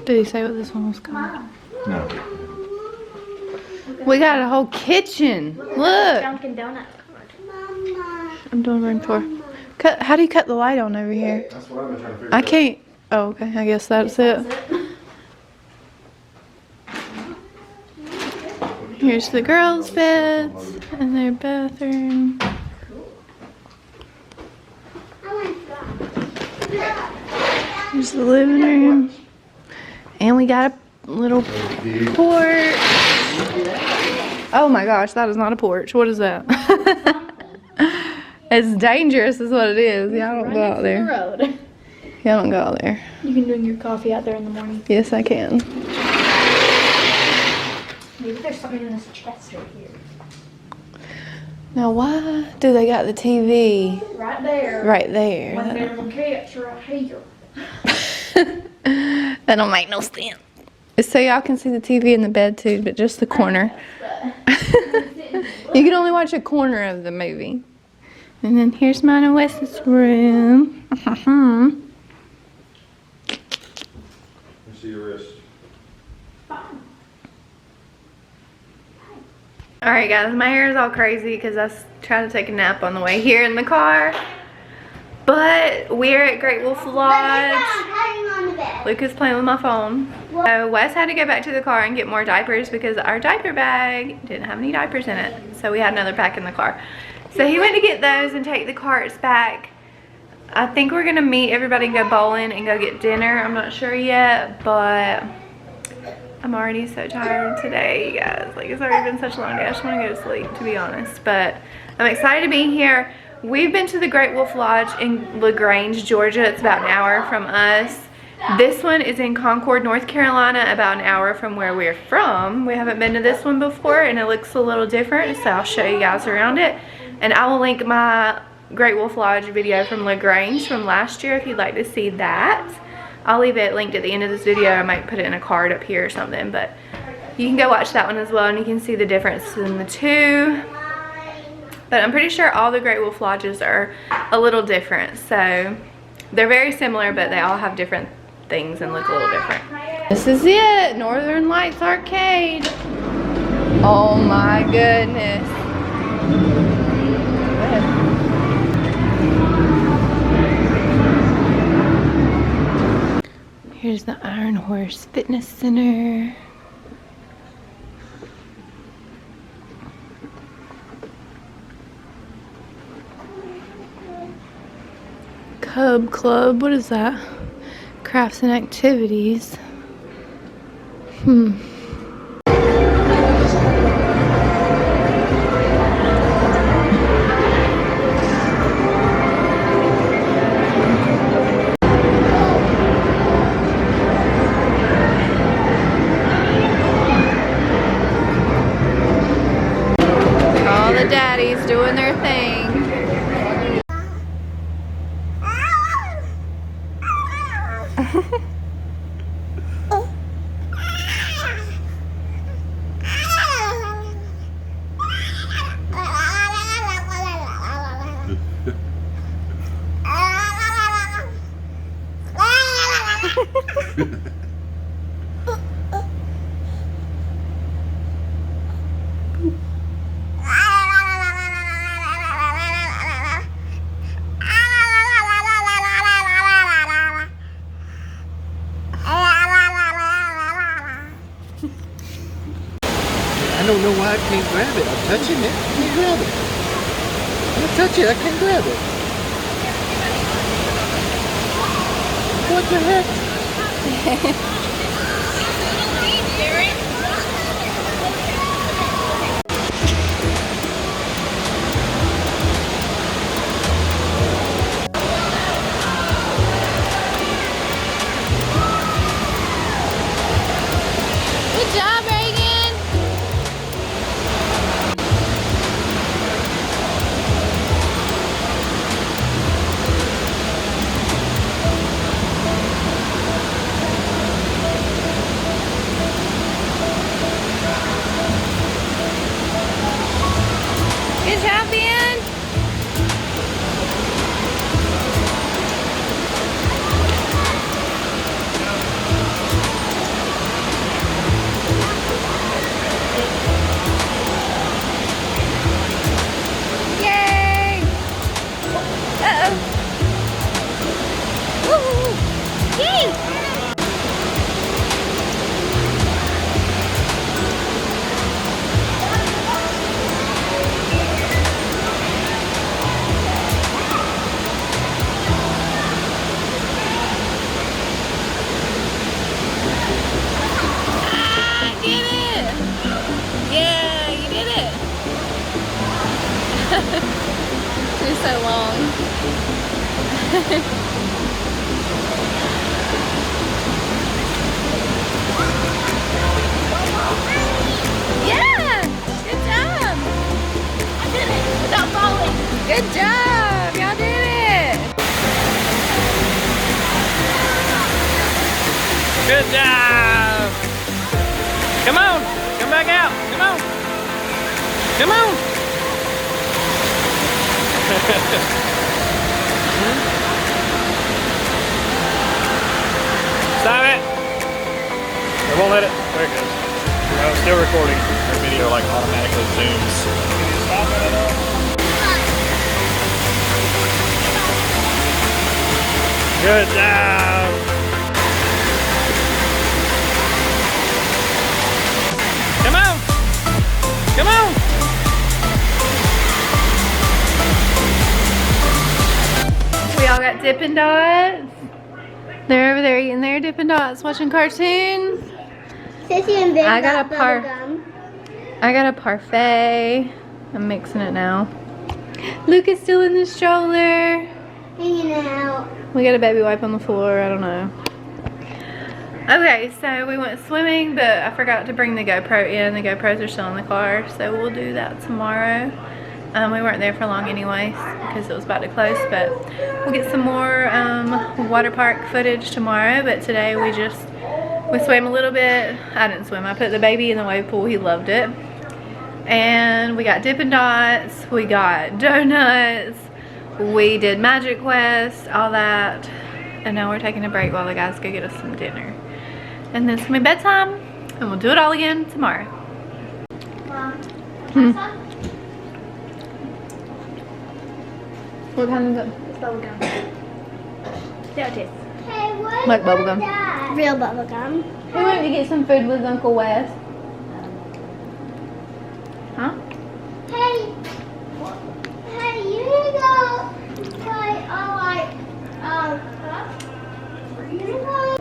Did he say what this one was called? No. We got a whole kitchen. Look. Dunkin' Donut card. I'm doing room tour. How do you cut the light on over here? That's what I've been trying to figure I out. can't. Oh, okay. I guess that's it. Here's the girls' beds and their bathroom. Here's the living room. And we got a little porch. Oh my gosh, that is not a porch. What is that? It's dangerous is what it is. Y'all don't go out there. Y'all don't go out there. You can drink your coffee out there in the morning. Yes, I can. Maybe there's something in this chest right here. Now, why do they got the TV Right there. right there? One there's a catch right here. That don't make no sense. So y'all can see the TV in the bed too, but just the corner. You can only watch a corner of the movie. And then here's mine and Wes's room. See your wrist. Alright guys, my hair is all crazy because I was trying to take a nap on the way here in the car. But we're at Great Wold Lodge. Lukkas playing with my phone. So Wes had to go back to the car and get more diapers because our diaper bag didn't have any diapers in it. So we had another pack in the car. So he went to get those and take the carts back. I think we're gonna meet everybody and go bowling and go get dinner. I'm not sure yet, but I'm already so tired today, you guys. Like, it's already been such a long day. I just want to go to sleep, to be honest. But I'm excited to be here. We've been to the Great Wold Lodge in LaGrange, Georgia. It's about an hour from us. This one is in Concord, North Carolina, about an hour from where we're from. We haven't been to this one before, and it looks a little different, so I'll show you guys around it. And I will link my Great Wold Lodge video from LaGrange from last year if you'd like to see that. I'll leave it linked at the end of this video. I might put it in a card up here or something, but you can go watch that one as well, and you can see the difference in the two. But I'm pretty sure all the Great Wold Lodges are a little different, so they're very similar, but they all have different things and look a little different. This is it, Northern Lights Arcade. Oh my goodness. Go ahead. Here's the Iron Horse Fitness Center. Cub Club, what is that? Crafts and activities. All the daddies doing their thing. I don't know why I can't grab it. I'm touching it. I can't grab it. I'm gonna touch it. I can't grab it. What the heck? Good job, Reagan. Good job, Ben. is so long. Yeah! Good job! I did it without falling. Good job! Y'all did it! Good job! Come on! Come back out! Come on! Come on! Stop it! It won't let it. There it goes. No, it's still recording. Our video like automatically zooms. Stop it at all. Good job! Come on! Come on! We all got Dippin' Dots. They're over there eating their Dippin' Dots, watching cartoons. Sissy and Vic I got a bubble gum. I got a parfait. I'm mixing it now. Luke is still in the stroller. Hanging out. We got a baby wipe on the floor. I don't know. Okay, so we went swimming, but I forgot to bring the GoPro in. The GoPros are still in the car, so we'll do that tomorrow. We weren't there for long anyways because it was about to close, but we'll get some more water park footage tomorrow. But today we swam a little bit. I didn't swim. I put the baby in the wave pool. He loved it. And we got Dippin' Dots. We got donuts. We did Magic Quest, all that. And now we're taking a break while the guys go get us some dinner. And then it's gonna be bedtime, and we'll do it all again tomorrow. What kind is it? It's bubble gum. See how it tastes. Hey, what Like bubble gum. that? Real bubble gum. We went to get some food with Uncle Wes. Huh? Hey, hey, you need to go play you need to go.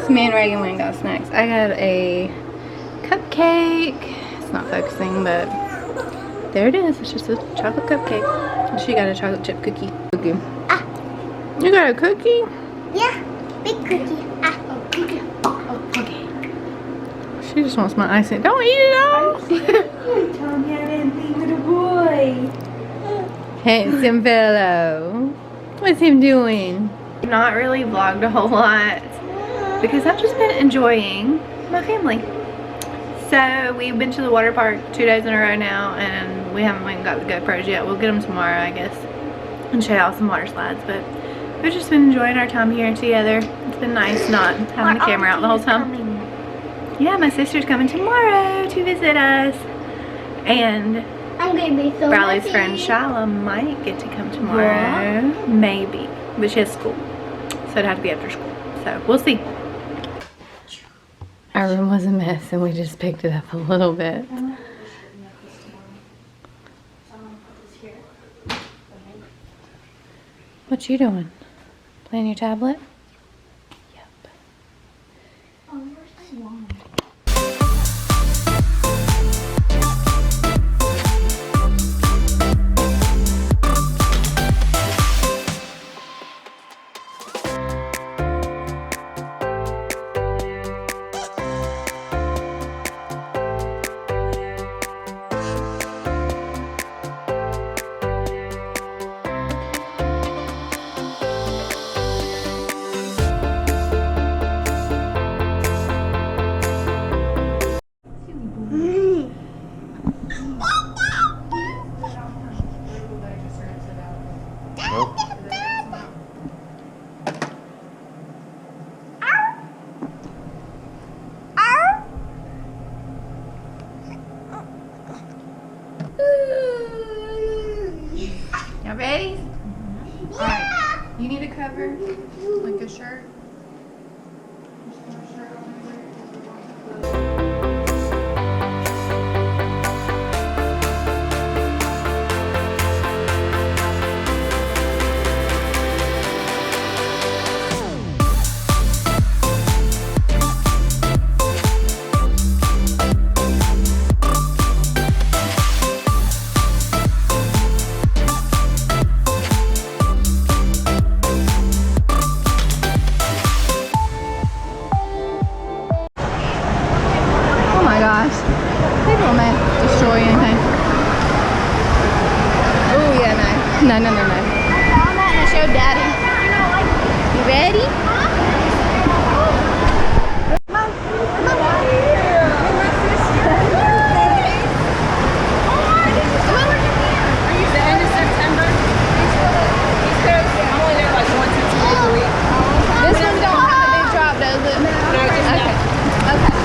So me and Reagan went and got snacks. I got a cupcake. It's not focusing, but there it is. It's just a chocolate cupcake. And she got a chocolate chip cookie. Ah. You got a cookie? Yeah, big cookie. Ah. She just wants my icing. Don't eat it all. Tell me I didn't leave it a boy. Handsome fellow. What's him doing? Not really vlogged a whole lot because I've just been enjoying my family. So we've been to the water park 2 days in a row now, and we haven't went and got the GoPros yet. We'll get them tomorrow, I guess, and show y'all some water slides. But we've just been enjoying our time here together. It's been nice not having the camera out the whole time. Yeah, my sister's coming tomorrow to visit us, and I'm gonna be so Riley's happy. friend Shyla might get to come tomorrow. Maybe. But she has school. So it'd have to be after school. So we'll see. Our room was a mess and we just picked it up a little bit. What you doing? Playing your tablet? Yep. Y'all ready? Alright. You need a cover? Like a shirt? No, no, no, no. I found that and I showed Daddy. You ready? This one don't have a big drop, does it? No, just okay.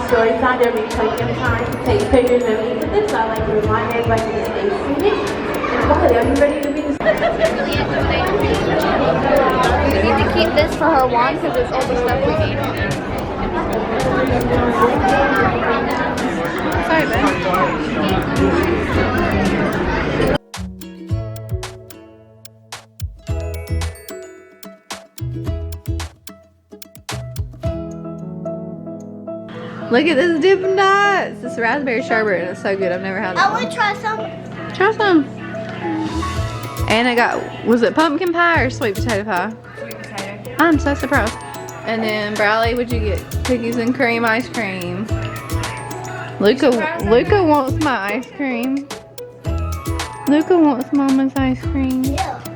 story time. There'll be playtime time, take pictures of each of this. So I like to remind everybody to stay seated. And Molly, are you ready to be the We need to keep this for her wand because it's all the stuff we need. Sorry, babe. Look at this Dippin' Dots. This raspberry sherbet and it's so good. I've never had it. I want to try some. Try some. And I got, was it pumpkin pie or sweet potato pie? sweet potato? I'm so surprised. And then Bradley, what'd you get? Cookies and cream ice cream. Luka wants my ice cream. Luka wants Mama's ice cream. Yeah.